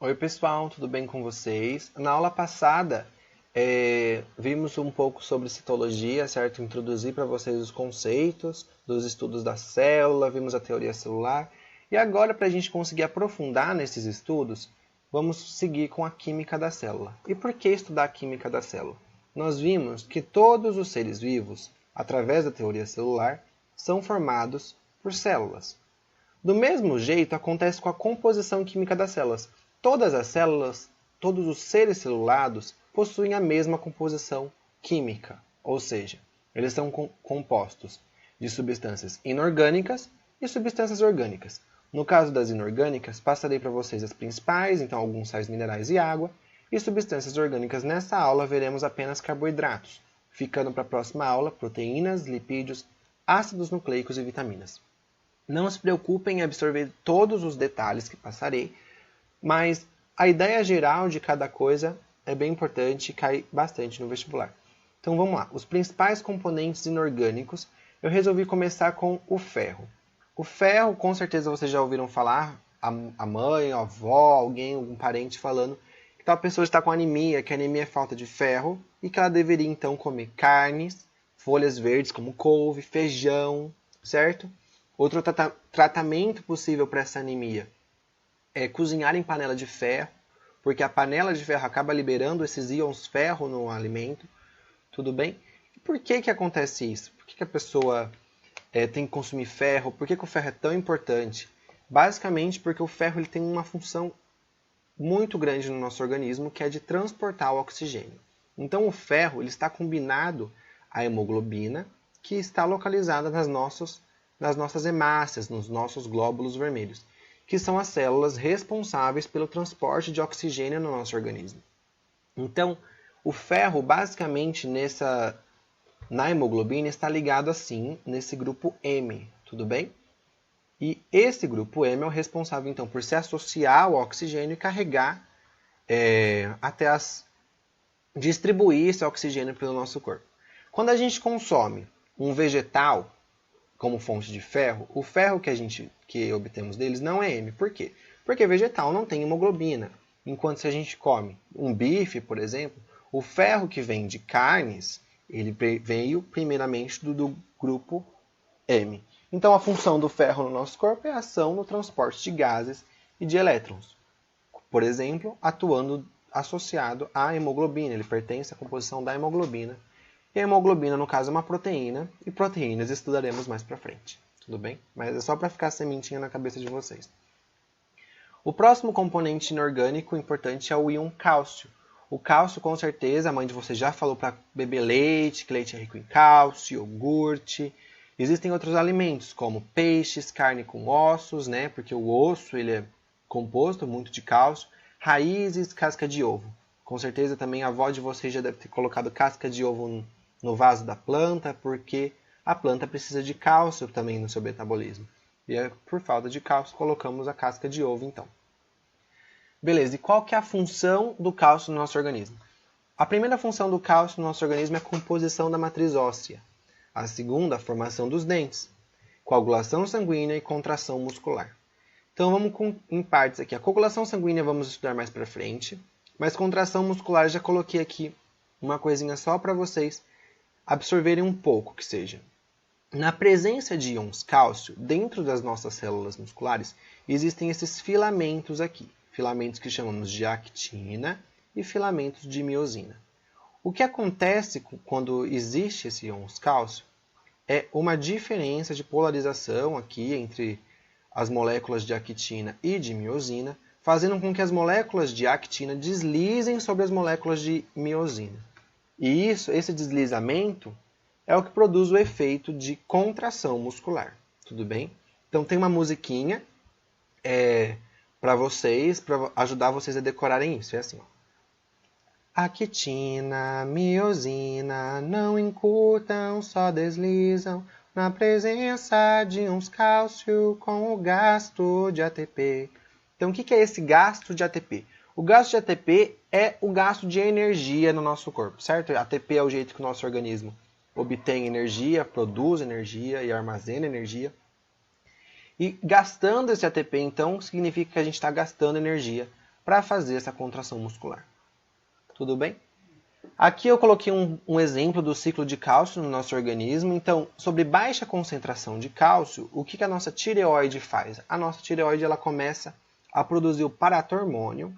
Oi pessoal, tudo bem com vocês? Na aula passada, vimos um pouco sobre citologia, certo? Introduzi para vocês os conceitos dos estudos da célula, vimos a teoria celular. E agora, para a gente conseguir aprofundar nesses estudos, vamos seguir com a química da célula. E por que estudar a química da célula? Nós vimos que todos os seres vivos, através da teoria celular, são formados por células. Do mesmo jeito, acontece com a composição química das células. Todas as células, todos os seres celulados, possuem a mesma composição química, ou seja, eles são compostos de substâncias inorgânicas e substâncias orgânicas. No caso das inorgânicas, passarei para vocês as principais, então alguns sais minerais e água, e substâncias orgânicas nessa aula veremos apenas carboidratos, ficando para a próxima aula proteínas, lipídios, ácidos nucleicos e vitaminas. Não se preocupem em absorver todos os detalhes que passarei, mas a ideia geral de cada coisa é bem importante e cai bastante no vestibular. Então vamos lá. Os principais componentes inorgânicos, eu resolvi começar com o ferro. O ferro, com certeza vocês já ouviram falar, a mãe, a avó, alguém, algum parente falando que tal pessoa está com anemia, que a anemia é falta de ferro e que ela deveria então comer carnes, folhas verdes como couve, feijão, certo? Outro tratamento possível para essa anemia é cozinhar em panela de ferro, porque a panela de ferro acaba liberando esses íons ferro no alimento, tudo bem? E por que acontece isso? Por que a pessoa tem que consumir ferro? Por que o ferro é tão importante? Basicamente porque o ferro ele tem uma função muito grande no nosso organismo, que é de transportar o oxigênio. Então o ferro ele está combinado à hemoglobina, que está localizada nas nossas hemácias, nos nossos glóbulos vermelhos, que são as células responsáveis pelo transporte de oxigênio no nosso organismo. Então, o ferro, basicamente, na hemoglobina, está ligado assim, nesse grupo M, tudo bem? E esse grupo M é o responsável, então, por se associar ao oxigênio e carregar distribuir esse oxigênio pelo nosso corpo. Quando a gente consome um vegetal como fonte de ferro, o ferro que obtemos deles não é M. Por quê? Porque vegetal não tem hemoglobina. Enquanto se a gente come um bife, por exemplo, o ferro que vem de carnes, ele veio primeiramente do grupo M. Então a função do ferro no nosso corpo é a ação no transporte de gases e de elétrons. Por exemplo, atuando associado à hemoglobina, ele pertence à composição da hemoglobina. E a hemoglobina, no caso, é uma proteína, e proteínas estudaremos mais pra frente. Tudo bem? Mas é só para ficar a sementinha na cabeça de vocês. O próximo componente inorgânico importante é o íon cálcio. O cálcio, com certeza, a mãe de vocês já falou para beber leite, que leite é rico em cálcio, iogurte. Existem outros alimentos, como peixes, carne com ossos, né? Porque o osso ele é composto muito de cálcio. Raízes, casca de ovo. Com certeza também a avó de vocês já deve ter colocado casca de ovo no vaso da planta, porque a planta precisa de cálcio também no seu metabolismo. E por falta de cálcio, colocamos a casca de ovo, então. Beleza, e qual que é a função do cálcio no nosso organismo? A primeira função do cálcio no nosso organismo é a composição da matriz óssea. A segunda, a formação dos dentes. Coagulação sanguínea e contração muscular. Então vamos em partes aqui. A coagulação sanguínea vamos estudar mais para frente, mas contração muscular já coloquei aqui uma coisinha só para vocês absorverem um pouco, que seja. Na presença de íons cálcio, dentro das nossas células musculares, existem esses filamentos aqui. Filamentos que chamamos de actina e filamentos de miosina. O que acontece quando existe esse íons cálcio é uma diferença de polarização aqui entre as moléculas de actina e de miosina, fazendo com que as moléculas de actina deslizem sobre as moléculas de miosina. E esse deslizamento é o que produz o efeito de contração muscular. Tudo bem? Então tem uma musiquinha para vocês, para ajudar vocês a decorarem isso. É assim, ó. Actina, miosina, não encurtam, só deslizam na presença de íons cálcio com o gasto de ATP. Então o que é esse gasto de ATP? O gasto de ATP é o gasto de energia no nosso corpo, certo? ATP é o jeito que o nosso organismo obtém energia, produz energia e armazena energia. E gastando esse ATP, então, significa que a gente está gastando energia para fazer essa contração muscular. Tudo bem? Aqui eu coloquei um exemplo do ciclo de cálcio no nosso organismo. Então, sobre baixa concentração de cálcio, o que a nossa tireoide faz? A nossa tireoide ela começa a produzir o paratormônio,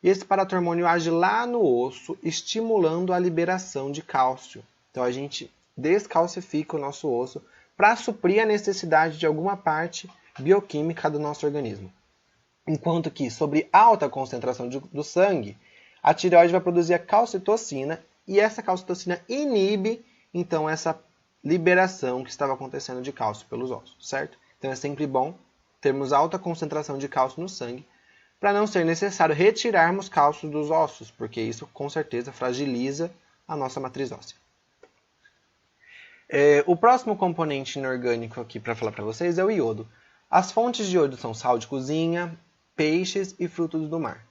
e esse paratormônio age lá no osso, estimulando a liberação de cálcio. Então, a gente descalcifica o nosso osso para suprir a necessidade de alguma parte bioquímica do nosso organismo. Enquanto que, sobre alta concentração do sangue, a tireoide vai produzir a calcitocina, e essa calcitocina inibe, então, essa liberação que estava acontecendo de cálcio pelos ossos, certo? Então, é sempre bom termos alta concentração de cálcio no sangue, para não ser necessário retirarmos cálcio dos ossos, porque isso, com certeza, fragiliza a nossa matriz óssea. O próximo componente inorgânico aqui para falar para vocês é o iodo. As fontes de iodo são sal de cozinha, peixes e frutos do mar.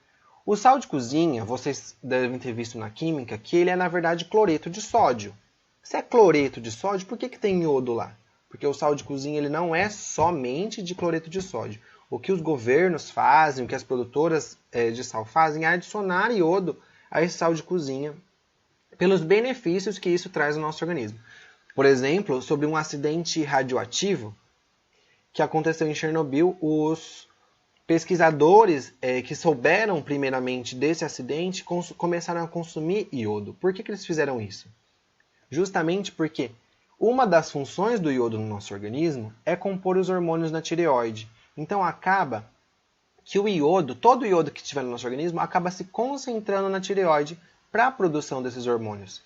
O sal de cozinha, vocês devem ter visto na química, que ele é, na verdade, cloreto de sódio. Se é cloreto de sódio, por que tem iodo lá? Porque o sal de cozinha ele não é somente de cloreto de sódio. O que os governos fazem, o que as produtoras de sal fazem, é adicionar iodo a esse sal de cozinha pelos benefícios que isso traz ao nosso organismo. Por exemplo, sobre um acidente radioativo que aconteceu em Chernobyl, os pesquisadores que souberam primeiramente desse acidente começaram a consumir iodo. Por que eles fizeram isso? Justamente porque uma das funções do iodo no nosso organismo é compor os hormônios na tireoide. Então acaba que o iodo, todo o iodo que estiver no nosso organismo, acaba se concentrando na tireoide para a produção desses hormônios.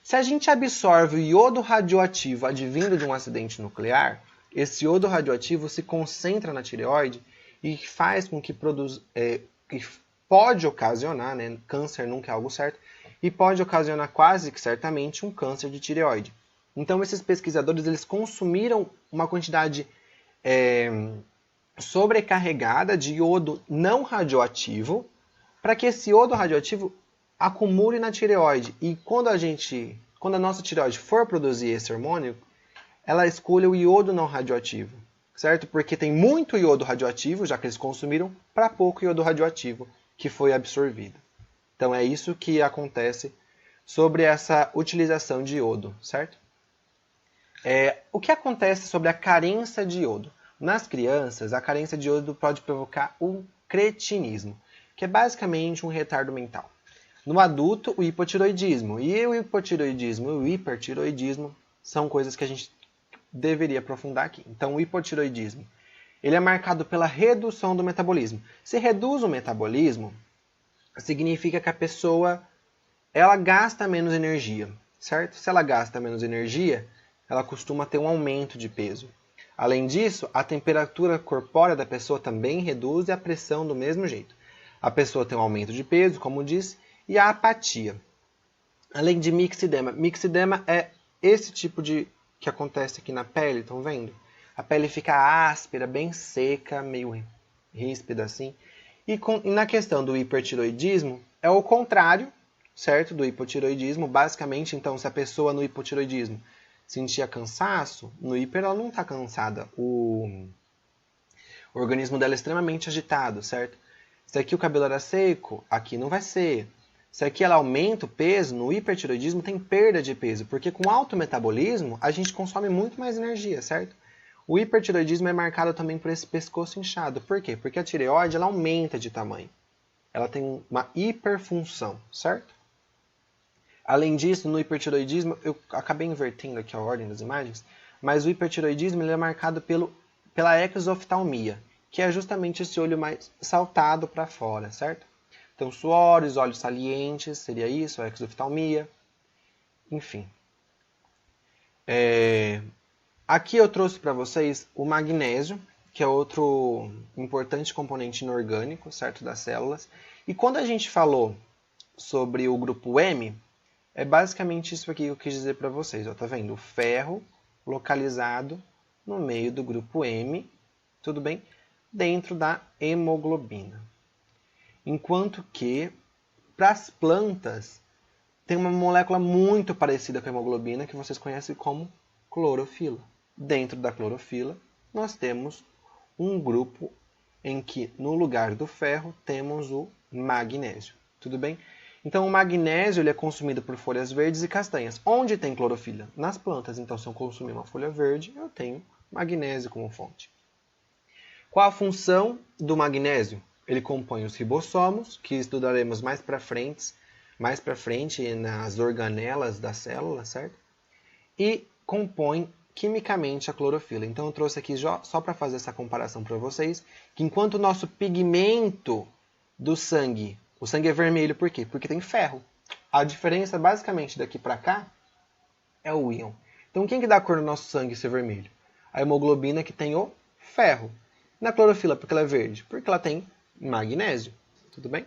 Se a gente absorve o iodo radioativo advindo de um acidente nuclear, esse iodo radioativo se concentra na tireoide e faz com que que pode ocasionar, né, câncer nunca é algo certo, e pode ocasionar quase que certamente um câncer de tireoide. Então esses pesquisadores eles consumiram uma quantidade sobrecarregada de iodo não radioativo para que esse iodo radioativo acumule na tireoide. E quando a nossa tireoide for produzir esse hormônio, ela escolhe o iodo não radioativo, certo? Porque tem muito iodo radioativo, já que eles consumiram, para pouco iodo radioativo que foi absorvido. Então é isso que acontece sobre essa utilização de iodo, certo? O que acontece sobre a carência de iodo? Nas crianças, a carência de iodo pode provocar o cretinismo, que é basicamente um retardo mental. No adulto, o hipotiroidismo. E o hipotiroidismo e o hipertiroidismo são coisas que a gente deveria aprofundar aqui. Então, o hipotiroidismo ele é marcado pela redução do metabolismo. Se reduz o metabolismo, significa que a pessoa ela gasta menos energia, certo? Se ela gasta menos energia, ela costuma ter um aumento de peso. Além disso, a temperatura corpórea da pessoa também reduz e a pressão do mesmo jeito. A pessoa tem um aumento de peso, como disse, e a apatia. Além de mixedema. Mixedema é esse tipo de que acontece aqui na pele, estão vendo? A pele fica áspera, bem seca, meio ríspida assim. E na questão do hipertiroidismo, é o contrário, certo? Do hipotiroidismo. Basicamente, então, se a pessoa no hipotiroidismo sentia cansaço, no hiper ela não está cansada. O organismo dela é extremamente agitado, certo? Se aqui o cabelo era seco, aqui não vai ser. Se aqui ela aumenta o peso, no hipertiroidismo tem perda de peso, porque com alto metabolismo a gente consome muito mais energia, certo? O hipertiroidismo é marcado também por esse pescoço inchado. Por quê? Porque a tireoide ela aumenta de tamanho. Ela tem uma hiperfunção, certo? Além disso, no hipertiroidismo, eu acabei invertendo aqui a ordem das imagens, mas o hipertiroidismo ele é marcado pela exoftalmia, que é justamente esse olho mais saltado para fora, certo? Então, suores, olhos salientes, seria isso, a exoftalmia, enfim. Aqui eu trouxe para vocês o magnésio, que é outro importante componente inorgânico, certo, das células. E quando a gente falou sobre o grupo M, é basicamente isso aqui que eu quis dizer para vocês. Ó, tá vendo? O ferro localizado no meio do grupo M, tudo bem? Dentro da hemoglobina. Enquanto que, para as plantas, tem uma molécula muito parecida com a hemoglobina, que vocês conhecem como clorofila. Dentro da clorofila, nós temos um grupo em que, no lugar do ferro, temos o magnésio. Tudo bem? Então, o magnésio ele é consumido por folhas verdes e castanhas. Onde tem clorofila? Nas plantas. Então, se eu consumir uma folha verde, eu tenho magnésio como fonte. Qual a função do magnésio? Ele compõe os ribossomos, que estudaremos mais para frente nas organelas da célula, certo? E compõe quimicamente a clorofila. Então, eu trouxe aqui só para fazer essa comparação para vocês, que enquanto o nosso pigmento do sangue, o sangue é vermelho por quê? Porque tem ferro. A diferença, basicamente, daqui para cá, é o íon. Então, quem que dá a cor no nosso sangue ser vermelho? A hemoglobina que tem o ferro. Na clorofila, porque ela é verde? Porque ela tem magnésio. Tudo bem?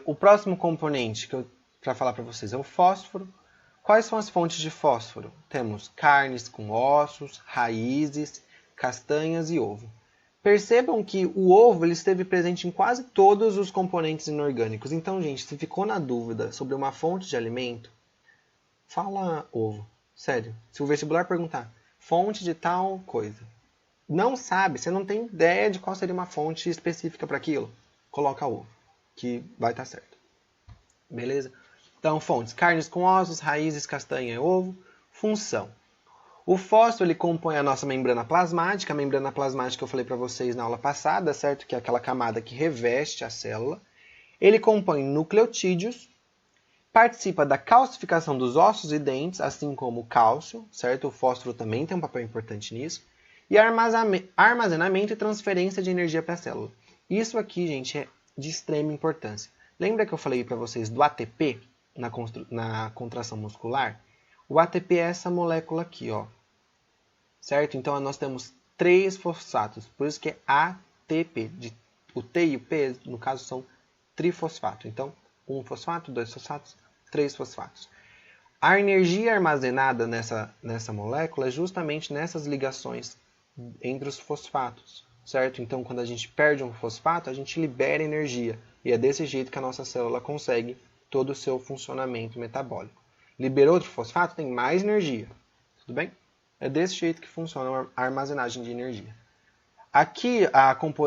O próximo componente que eu quero falar para vocês é o fósforo. Quais são as fontes de fósforo? Temos carnes com ossos, raízes, castanhas e ovo. Percebam que o ovo ele esteve presente em quase todos os componentes inorgânicos. Então, gente, se ficou na dúvida sobre uma fonte de alimento, fala ovo. Sério. Se o vestibular perguntar, fonte de tal coisa. Não sabe, você não tem ideia de qual seria uma fonte específica para aquilo. Coloca ovo, que vai estar certo. Beleza? Então, fontes, carnes com ossos, raízes, castanha e ovo. Função. O fósforo ele compõe a nossa membrana plasmática. A membrana plasmática eu falei para vocês na aula passada, certo? Que é aquela camada que reveste a célula. Ele compõe nucleotídeos, participa da calcificação dos ossos e dentes, assim como o cálcio, certo? O fósforo também tem um papel importante nisso. E armazenamento e transferência de energia para a célula. Isso aqui, gente, é de extrema importância. Lembra que eu falei para vocês do ATP na contração muscular? O ATP é essa molécula aqui, ó. Certo? Então, nós temos 3 fosfatos, por isso que é ATP. O T e o P, no caso, são trifosfato. Então, 1 fosfato, 2 fosfatos, 3 fosfatos. A energia armazenada nessa molécula é justamente nessas ligações entre os fosfatos, certo? Então, quando a gente perde um fosfato, a gente libera energia. E é desse jeito que a nossa célula consegue todo o seu funcionamento metabólico. Liberou outro fosfato, tem mais energia. Tudo bem? É desse jeito que funciona a armazenagem de energia. Aqui,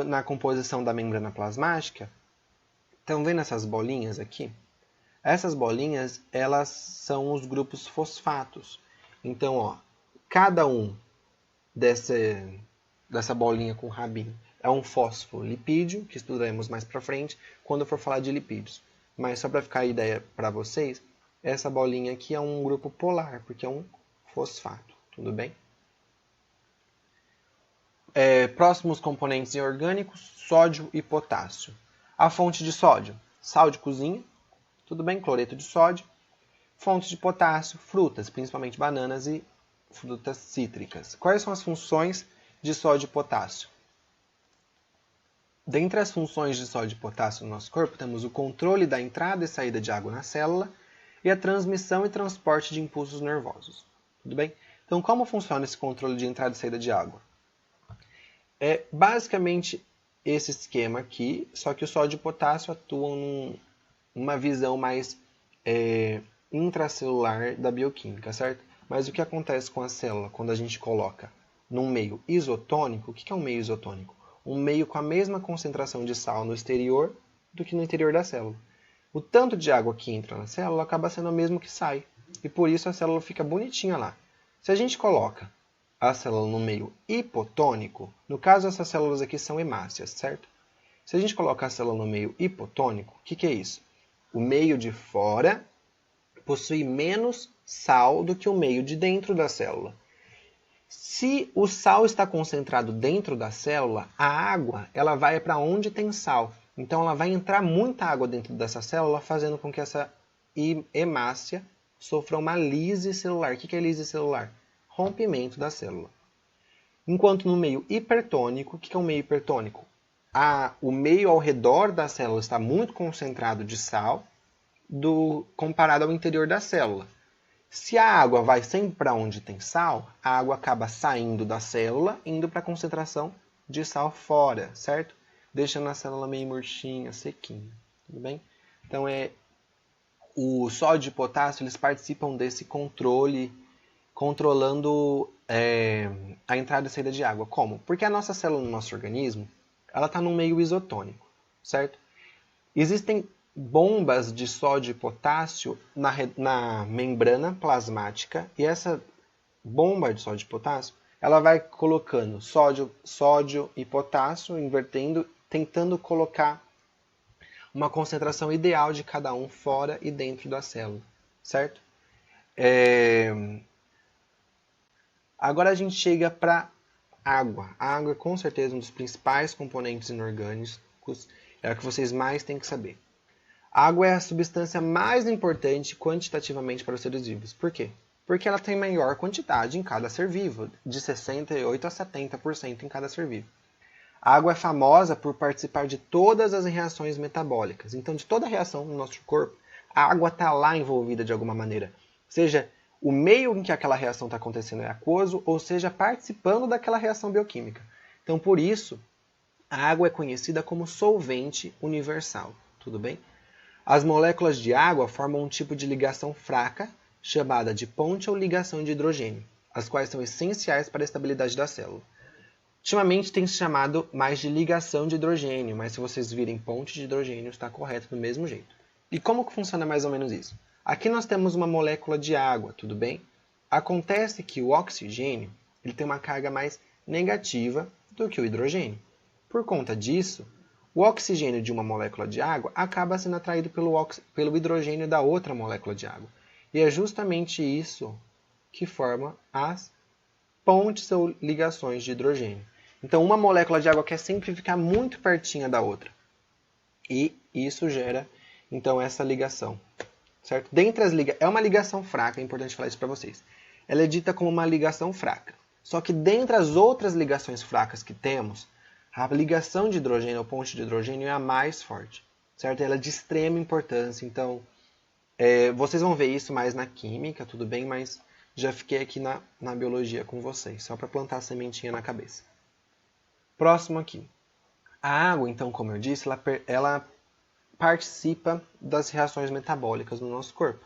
na composição da membrana plasmática, estão vendo essas bolinhas aqui? Essas bolinhas, elas são os grupos fosfatos. Então, ó, cada um dessa bolinha com rabinho é um fosfolipídio, que estudaremos mais para frente, quando eu for falar de lipídios. Mas só para ficar a ideia para vocês, essa bolinha aqui é um grupo polar, porque é um fosfato. Tudo bem? Próximos componentes inorgânicos, sódio e potássio. A fonte de sódio, sal de cozinha, tudo bem? Cloreto de sódio. Fontes de potássio, frutas, principalmente bananas e frutas cítricas. Quais são as funções de sódio e potássio? Dentre as funções de sódio e potássio no nosso corpo, temos o controle da entrada e saída de água na célula e a transmissão e transporte de impulsos nervosos. Tudo bem? Então, como funciona esse controle de entrada e saída de água? É basicamente esse esquema aqui, só que o sódio e o potássio atuam numa visão mais intracelular da bioquímica, certo? Mas o que acontece com a célula quando a gente coloca num meio isotônico? O que é um meio isotônico? Um meio com a mesma concentração de sal no exterior do que no interior da célula. O tanto de água que entra na célula acaba sendo o mesmo que sai. E por isso a célula fica bonitinha lá. Se a gente coloca a célula no meio hipotônico, no caso essas células aqui são hemácias, certo? Se a gente coloca a célula no meio hipotônico, o que é isso? O meio de fora possui menos sal do que o meio de dentro da célula. Se o sal está concentrado dentro da célula, a água ela vai para onde tem sal. Então ela vai entrar muita água dentro dessa célula, fazendo com que essa hemácia sofra uma lise celular. O que é lise celular? Rompimento da célula. Enquanto no meio hipertônico, o que é um meio hipertônico? O meio ao redor da célula está muito concentrado de sal comparado ao interior da célula. Se a água vai sempre para onde tem sal, a água acaba saindo da célula, indo para a concentração de sal fora, certo? Deixando a célula meio murchinha, sequinha. Tudo bem? Então, o sódio e o potássio eles participam desse controle, controlando a entrada e saída de água. Como? Porque a nossa célula no nosso organismo, ela está num meio isotônico, certo? Existem bombas de sódio e potássio na membrana plasmática, e essa bomba de sódio e potássio, ela vai colocando sódio e potássio, invertendo, tentando colocar uma concentração ideal de cada um fora e dentro da célula, certo? Agora a gente chega para água. A água é com certeza um dos principais componentes inorgânicos, é o que vocês mais têm que saber. A água é a substância mais importante quantitativamente para os seres vivos. Por quê? Porque ela tem maior quantidade em cada ser vivo, de 68% a 70% em cada ser vivo. A água é famosa por participar de todas as reações metabólicas. Então, de toda reação no nosso corpo, a água está lá envolvida de alguma maneira. Seja o meio em que aquela reação está acontecendo é aquoso, ou seja, participando daquela reação bioquímica. Então, por isso, a água é conhecida como solvente universal. Tudo bem? As moléculas de água formam um tipo de ligação fraca, chamada de ponte ou ligação de hidrogênio, as quais são essenciais para a estabilidade da célula. Ultimamente tem se chamado mais de ligação de hidrogênio, mas se vocês virem ponte de hidrogênio, está correto do mesmo jeito. E como que funciona mais ou menos isso? Aqui nós temos uma molécula de água, tudo bem? Acontece que o oxigênio ele tem uma carga mais negativa do que o hidrogênio. Por conta disso, o oxigênio de uma molécula de água acaba sendo atraído pelo hidrogênio da outra molécula de água. E é justamente isso que forma as pontes ou ligações de hidrogênio. Então, uma molécula de água quer sempre ficar muito pertinho da outra. E isso gera, então, essa ligação. Certo? Dentre as é uma ligação fraca, é importante falar isso para vocês. Ela é dita como uma ligação fraca. Só que dentre as outras ligações fracas que temos, a ligação de hidrogênio ou ponte de hidrogênio é a mais forte. Certo? Ela é de extrema importância. Então, vocês vão ver isso mais na química, tudo bem? Mas já fiquei aqui na biologia com vocês, só para plantar a sementinha na cabeça. Próximo aqui. A água, então, como eu disse, ela participa das reações metabólicas no nosso corpo.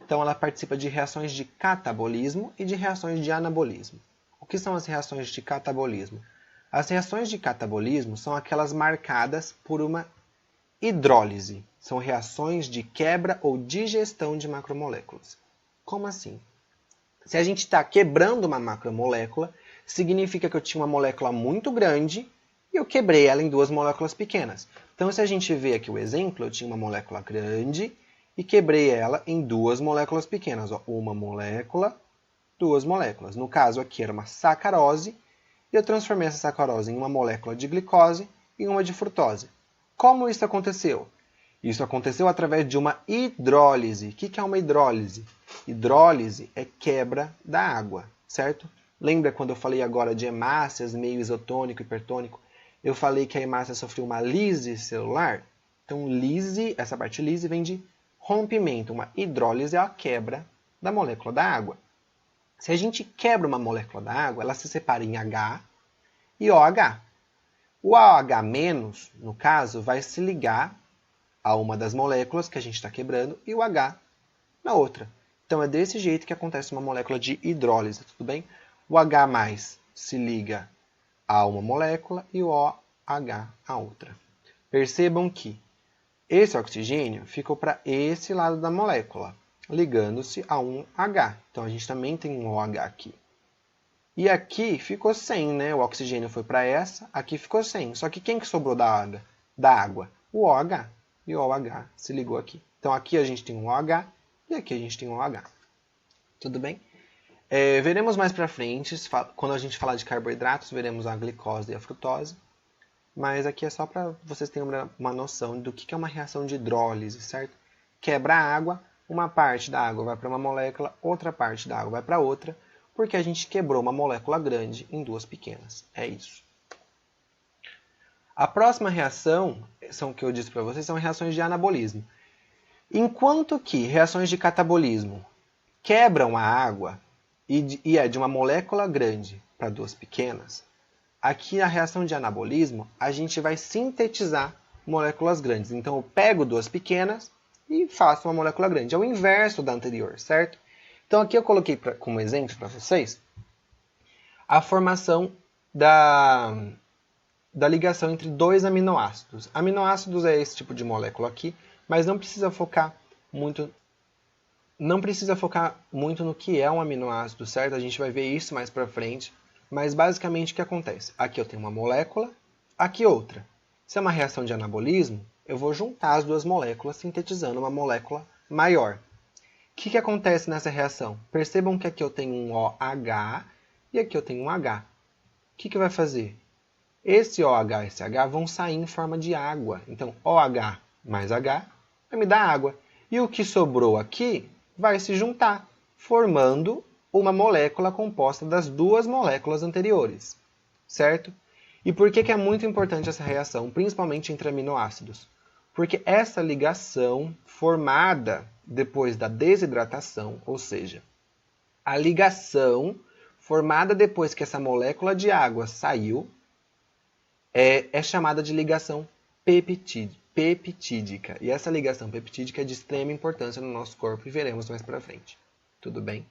Então, ela participa de reações de catabolismo e de reações de anabolismo. O que são as reações de catabolismo? As reações de catabolismo são aquelas marcadas por uma hidrólise. São reações de quebra ou digestão de macromoléculas. Como assim? Se a gente está quebrando uma macromolécula, significa que eu tinha uma molécula muito grande e eu quebrei ela em duas moléculas pequenas. Então, se a gente vê aqui o exemplo, eu tinha uma molécula grande e quebrei ela em duas moléculas pequenas. Uma molécula, duas moléculas. No caso aqui era uma sacarose e eu transformei essa sacarose em uma molécula de glicose e uma de frutose. Como isso aconteceu? Isso aconteceu através de uma hidrólise. O que é uma hidrólise? Hidrólise é quebra da água, certo? Lembra quando eu falei agora de hemácias, meio isotônico e hipertônico? Eu falei que a hemácia sofreu uma lise celular? Então, lise, essa parte lise vem de rompimento. Uma hidrólise é a quebra da molécula da água. Se a gente quebra uma molécula da água, ela se separa em H e OH. O OH-, no caso, vai se ligar a uma das moléculas que a gente está quebrando e o H na outra. Então, é desse jeito que acontece uma molécula de hidrólise, tudo bem? O H+ se liga a uma molécula e o OH a outra. Percebam que esse oxigênio ficou para esse lado da molécula, ligando-se a um H. Então, a gente também tem um OH aqui. E aqui ficou sem, né? O oxigênio foi para essa, aqui ficou sem. Só que quem que sobrou da água? O OH. E o OH se ligou aqui. Então, aqui a gente tem um OH e aqui a gente tem um OH. Tudo bem? Veremos mais para frente, quando a gente falar de carboidratos, veremos a glicose e a frutose. Mas aqui é só para vocês terem uma noção do que é uma reação de hidrólise, certo? Quebra a água, uma parte da água vai para uma molécula, outra parte da água vai para outra, porque a gente quebrou uma molécula grande em duas pequenas. É isso. A próxima reação, que eu disse para vocês, são reações de anabolismo. Enquanto que reações de catabolismo quebram a água e é de uma molécula grande para duas pequenas, aqui na reação de anabolismo, a gente vai sintetizar moléculas grandes. Então, eu pego duas pequenas e faço uma molécula grande. É o inverso da anterior, certo? Então, aqui eu coloquei como exemplo para vocês a formação da ligação entre dois aminoácidos. Aminoácidos é esse tipo de molécula aqui, mas não precisa focar muito no que é um aminoácido, certo? A gente vai ver isso mais para frente, mas basicamente o que acontece? Aqui eu tenho uma molécula, aqui outra. Se é uma reação de anabolismo, eu vou juntar as duas moléculas sintetizando uma molécula maior. O que acontece nessa reação? Percebam que aqui eu tenho um OH e aqui eu tenho um H. O que vai fazer? Esse OH e esse H vão sair em forma de água. Então, OH mais H vai me dar água. E o que sobrou aqui vai se juntar, formando uma molécula composta das duas moléculas anteriores. Certo? E por que é muito importante essa reação, principalmente entre aminoácidos? Porque essa ligação formada depois da desidratação, ou seja, a ligação formada depois que essa molécula de água saiu, é chamada de ligação peptídica. E essa ligação peptídica é de extrema importância no nosso corpo e veremos mais para frente. Tudo bem?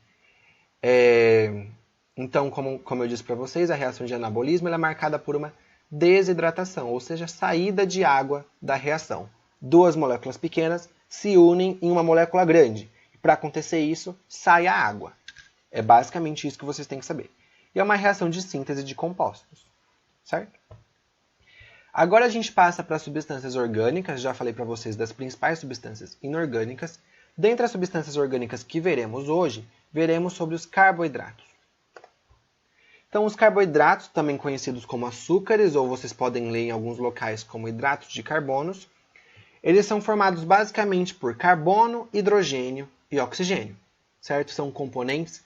Então, como eu disse para vocês, a reação de anabolismo é marcada por uma desidratação, ou seja, saída de água da reação. Duas moléculas pequenas se unem em uma molécula grande. Para acontecer isso, sai a água. É basicamente isso que vocês têm que saber. E é uma reação de síntese de compostos. Certo? Agora a gente passa para as substâncias orgânicas. Já falei para vocês das principais substâncias inorgânicas. Dentre as substâncias orgânicas que veremos hoje, veremos sobre os carboidratos. Então, os carboidratos, também conhecidos como açúcares, ou vocês podem ler em alguns locais como hidratos de carbonos, eles são formados basicamente por carbono, hidrogênio e oxigênio, certo? São componentes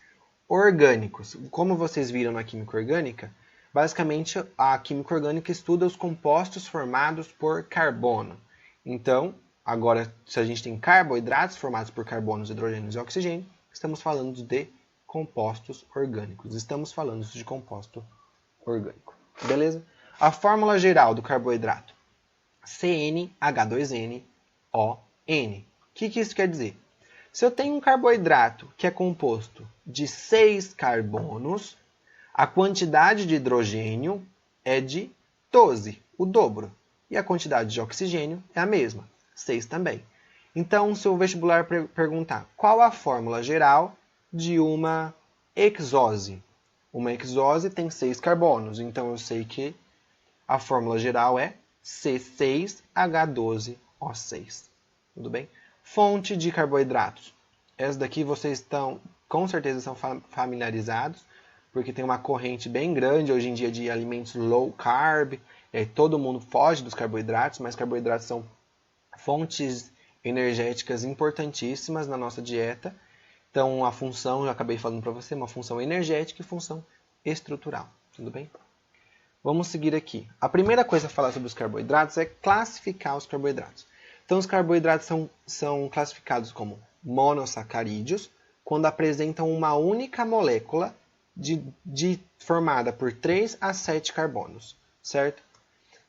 orgânicos. Como vocês viram na química orgânica, basicamente a química orgânica estuda os compostos formados por carbono. Então, agora, se a gente tem carboidratos formados por carbonos, hidrogênios e oxigênio, estamos falando de compostos orgânicos. Estamos falando de composto orgânico. Beleza? A fórmula geral do carboidrato: CnH2nOn. O que isso quer dizer? Se eu tenho um carboidrato que é composto de 6 carbonos, a quantidade de hidrogênio é de 12, o dobro. E a quantidade de oxigênio é a mesma, 6 também. Então, se o vestibular perguntar qual a fórmula geral de uma hexose. Uma hexose tem 6 carbonos, então eu sei que a fórmula geral é C6H12O6. Tudo bem? Fonte de carboidratos. Essa daqui vocês com certeza são familiarizados, porque tem uma corrente bem grande hoje em dia de alimentos low carb. Todo mundo foge dos carboidratos, mas carboidratos são fontes energéticas importantíssimas na nossa dieta. Então, a função, já acabei falando para você, uma função energética e função estrutural. Tudo bem? Vamos seguir aqui. A primeira coisa a falar sobre os carboidratos é classificar os carboidratos. Então, os carboidratos são classificados como monossacarídeos quando apresentam uma única molécula formada por 3 a 7 carbonos, certo?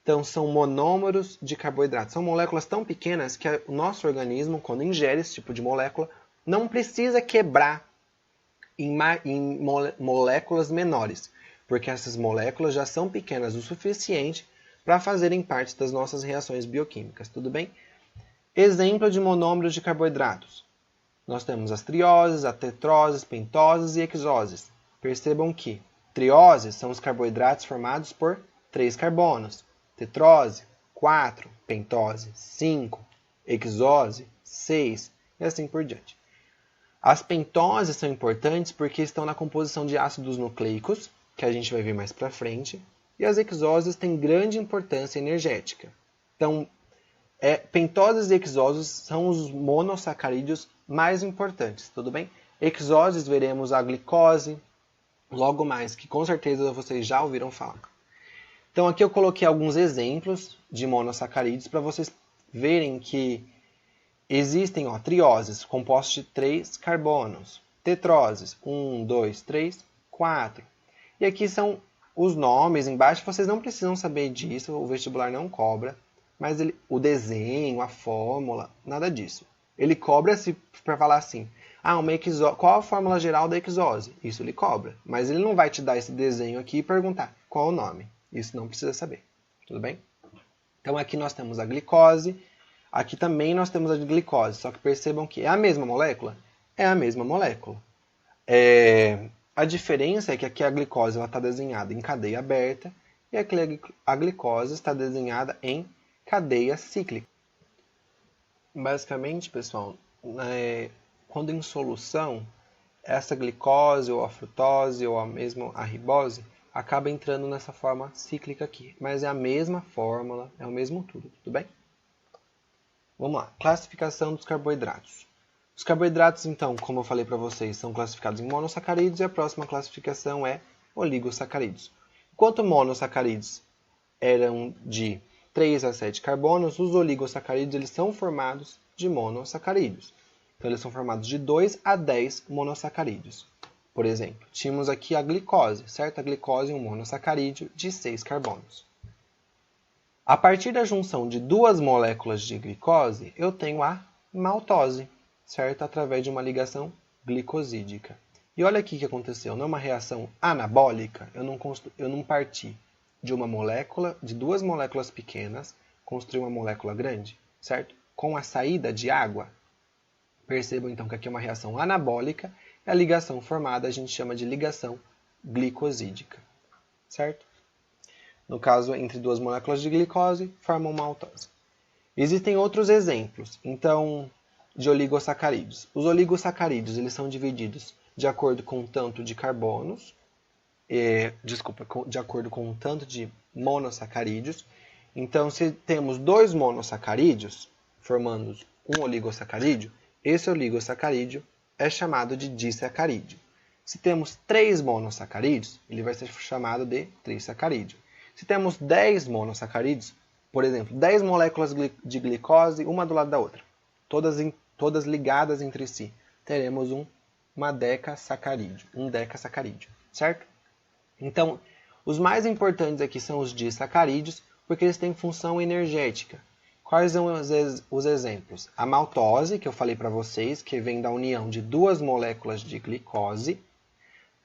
Então, são monômeros de carboidratos. São moléculas tão pequenas que o nosso organismo, quando ingere esse tipo de molécula, não precisa quebrar em moléculas menores, porque essas moléculas já são pequenas o suficiente para fazerem parte das nossas reações bioquímicas. Tudo bem? Exemplo de monômeros de carboidratos. Nós temos as trioses, as tetroses, pentoses e hexoses. Percebam que trioses são os carboidratos formados por 3 carbonos. Tetrose, 4. Pentose, 5. Hexose, 6. E assim por diante. As pentoses são importantes porque estão na composição de ácidos nucleicos, que a gente vai ver mais para frente. E as hexoses têm grande importância energética. Então, pentoses e hexoses são os monossacarídeos mais importantes, tudo bem? Hexoses veremos a glicose, logo mais, que com certeza vocês já ouviram falar. Então aqui eu coloquei alguns exemplos de monossacarídeos para vocês verem que existem trioses, compostos de 3 carbonos, tetroses, 1, 2, 3, 4. E aqui são os nomes embaixo, vocês não precisam saber disso, o vestibular não cobra, mas o desenho, a fórmula, nada disso. Ele cobra-se para falar assim, qual a fórmula geral da hexose? Isso ele cobra, mas ele não vai te dar esse desenho aqui e perguntar qual o nome. Isso não precisa saber. tudo bem? Então aqui nós temos a glicose, aqui também nós temos a glicose, só que percebam que é a mesma molécula? É a mesma molécula. A diferença é que aqui a glicose está desenhada em cadeia aberta e aqui a glicose está desenhada em cadeia cíclica. Basicamente, pessoal, quando em solução, essa glicose ou a frutose ou mesmo a ribose acaba entrando nessa forma cíclica aqui. Mas é a mesma fórmula, é o mesmo tudo bem? Vamos lá, classificação dos carboidratos. Os carboidratos, então, como eu falei para vocês, são classificados em monossacarídeos e a próxima classificação é oligosacarídeos. Enquanto monossacarídeos eram de 3 a 7 carbonos, os oligosacarídeos eles são formados de monossacarídeos. Então, eles são formados de 2 a 10 monossacarídeos. Por exemplo, tínhamos aqui a glicose, certo? A glicose é um monossacarídeo de 6 carbonos. A partir da junção de duas moléculas de glicose, eu tenho a maltose, certo? Através de uma ligação glicosídica. E olha aqui o que aconteceu, não é uma reação anabólica, eu não parti de uma molécula, de duas moléculas pequenas, construir uma molécula grande, certo? Com a saída de água. Percebam então que aqui é uma reação anabólica e a ligação formada a gente chama de ligação glicosídica, certo? No caso, entre duas moléculas de glicose, formam maltose. Existem outros exemplos, então, de oligosacarídeos. Os oligosacarídeos eles são divididos de acordo com o tanto de carbonos, de acordo com o tanto de monossacarídeos. Então, se temos dois monossacarídeos, formando um oligosacarídeo, esse oligosacarídeo é chamado de disacarídeo. Se temos 3 monossacarídeos, ele vai ser chamado de trissacarídeo. Se temos 10 monossacarídeos, por exemplo, 10 moléculas de glicose, uma do lado da outra, todas ligadas entre si, teremos um decasacarídeo, certo? Então, os mais importantes aqui são os disacarídeos, porque eles têm função energética. Quais são os exemplos? A maltose, que eu falei para vocês, que vem da união de duas moléculas de glicose.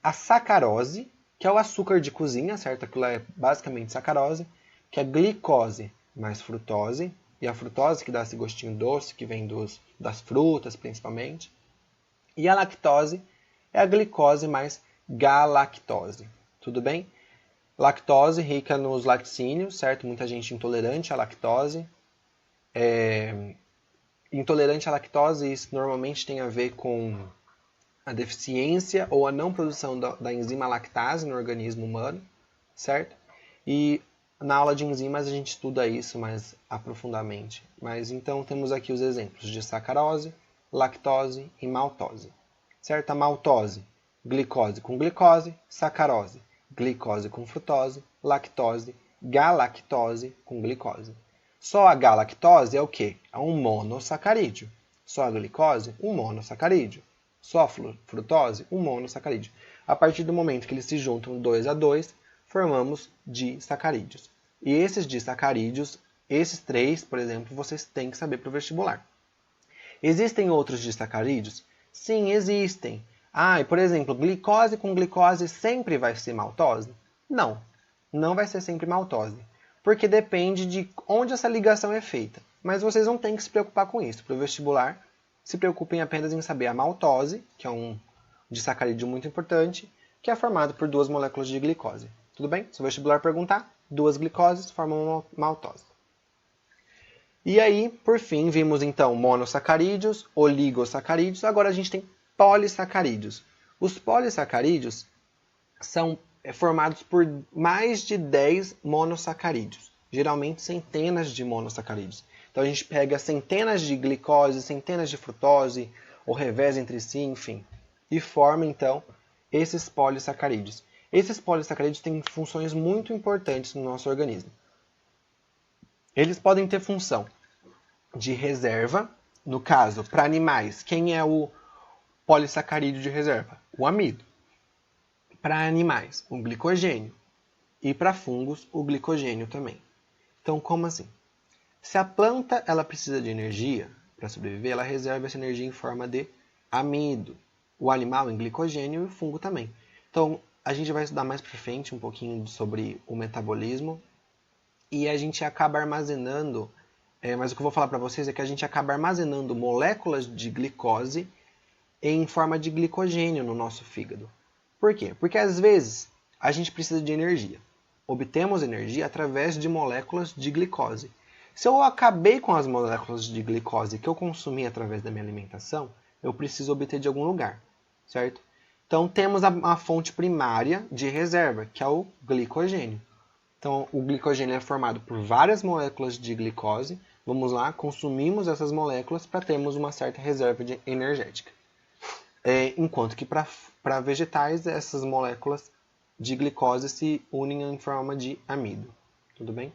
A sacarose, que é o açúcar de cozinha, certo? Aquilo é basicamente sacarose, que é glicose mais frutose. E a frutose que dá esse gostinho doce, que vem das frutas, principalmente. E a lactose é a glicose mais galactose. Tudo bem? Lactose rica nos laticínios, certo? Muita gente intolerante à lactose. Intolerante à lactose, isso normalmente tem a ver com a deficiência ou a não produção da enzima lactase no organismo humano, certo? E na aula de enzimas a gente estuda isso mais aprofundadamente. Mas então temos aqui os exemplos de sacarose, lactose e maltose. Certo? A maltose, glicose com glicose, sacarose, glicose com frutose, lactose, galactose com glicose. Só a galactose é o quê? É um monossacarídeo. Só a glicose, um monossacarídeo. Só a frutose, um monossacarídeo. A partir do momento que eles se juntam 2 a 2, formamos disacarídeos. E esses disacarídeos, esses 3, por exemplo, vocês têm que saber para o vestibular. Existem outros disacarídeos? Sim, existem. E por exemplo, glicose com glicose sempre vai ser maltose? Não, não vai ser sempre maltose. Porque depende de onde essa ligação é feita. Mas vocês não têm que se preocupar com isso. Para o vestibular, se preocupem apenas em saber a maltose, que é um disacarídeo muito importante, que é formado por duas moléculas de glicose. Tudo bem? Se o vestibular perguntar, duas glicoses formam uma maltose. E aí, por fim, vimos então monossacarídeos, oligosacarídeos, agora a gente tem polissacarídeos. Os polissacarídeos são formados por mais de 10 monossacarídeos, geralmente centenas de monossacarídeos. Então a gente pega centenas de glicose, centenas de frutose, ou revés entre si, enfim, e forma então esses polissacarídeos. Esses polissacarídeos têm funções muito importantes no nosso organismo. Eles podem ter função de reserva, no caso, para animais, quem é o polissacarídeo de reserva? O amido. Para animais, o glicogênio. E para fungos, o glicogênio também. Então, como assim? Se a planta ela precisa de energia para sobreviver, ela reserva essa energia em forma de amido. O animal em glicogênio e o fungo também. Então, a gente vai estudar mais para frente um pouquinho sobre o metabolismo e a gente acaba armazenando, mas o que eu vou falar para vocês é que a gente acaba armazenando moléculas de glicose em forma de glicogênio no nosso fígado. Por quê? Porque às vezes a gente precisa de energia. Obtemos energia através de moléculas de glicose. Se eu acabei com as moléculas de glicose que eu consumi através da minha alimentação, eu preciso obter de algum lugar, certo? Então temos a fonte primária de reserva, que é o glicogênio. Então o glicogênio é formado por várias moléculas de glicose. Vamos lá, consumimos essas moléculas para termos uma certa reserva energética. Enquanto que para vegetais, essas moléculas de glicose se unem em forma de amido. Tudo bem?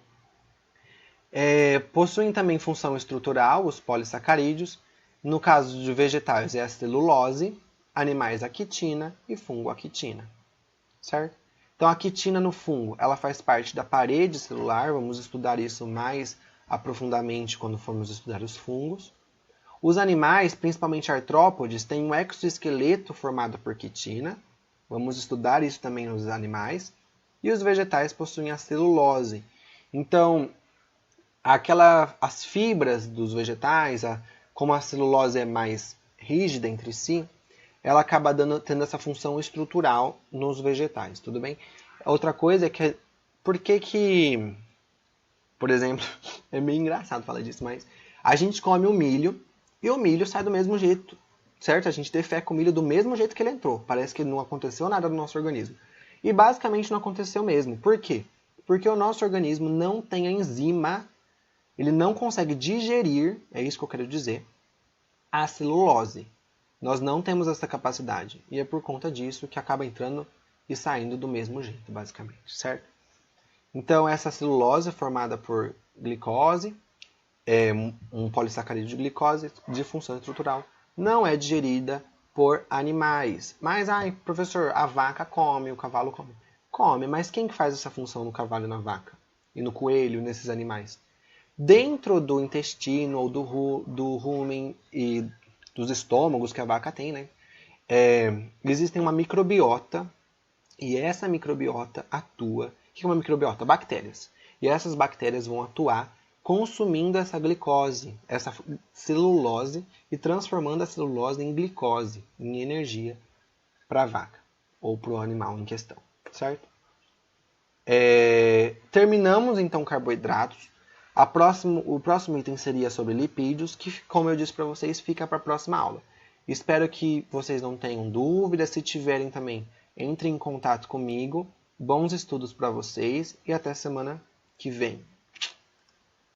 Possuem também função estrutural, os polissacarídeos. No caso de vegetais, é a celulose, animais a quitina e fungo a quitina. Certo? Então a quitina no fungo, ela faz parte da parede celular. Vamos estudar isso mais aprofundadamente quando formos estudar os fungos. Os animais, principalmente artrópodes, têm um exoesqueleto formado por quitina. Vamos estudar isso também nos animais. E os vegetais possuem a celulose. Então, as fibras dos vegetais, como a celulose é mais rígida entre si, ela acaba tendo essa função estrutural nos vegetais, tudo bem? Outra coisa é que, por exemplo, é meio engraçado falar disso, mas a gente come o milho e o milho sai do mesmo jeito, certo? A gente defeca o milho do mesmo jeito que ele entrou. Parece que não aconteceu nada no nosso organismo. E basicamente não aconteceu mesmo. Por quê? Porque o nosso organismo não tem a enzima, ele não consegue digerir, é isso que eu quero dizer, a celulose. Nós não temos essa capacidade. E é por conta disso que acaba entrando e saindo do mesmo jeito, basicamente, certo? Então, essa celulose é formada por glicose, um polissacarídeo de glicose de função estrutural, não é digerida por animais. Mas, professor, a vaca come, o cavalo come. Come, mas quem que faz essa função no cavalo e na vaca? E no coelho, nesses animais? Dentro do intestino ou do rumen e dos estômagos que a vaca tem, né? Existe uma microbiota e essa microbiota atua. O que é uma microbiota? Bactérias. E essas bactérias vão atuar consumindo essa glicose, essa celulose e transformando a celulose em glicose, em energia para a vaca ou para o animal em questão, certo? Terminamos então carboidratos. O próximo item seria sobre lipídios, que, como eu disse para vocês, fica para a próxima aula. Espero que vocês não tenham dúvidas. Se tiverem também, entrem em contato comigo. Bons estudos para vocês e até semana que vem.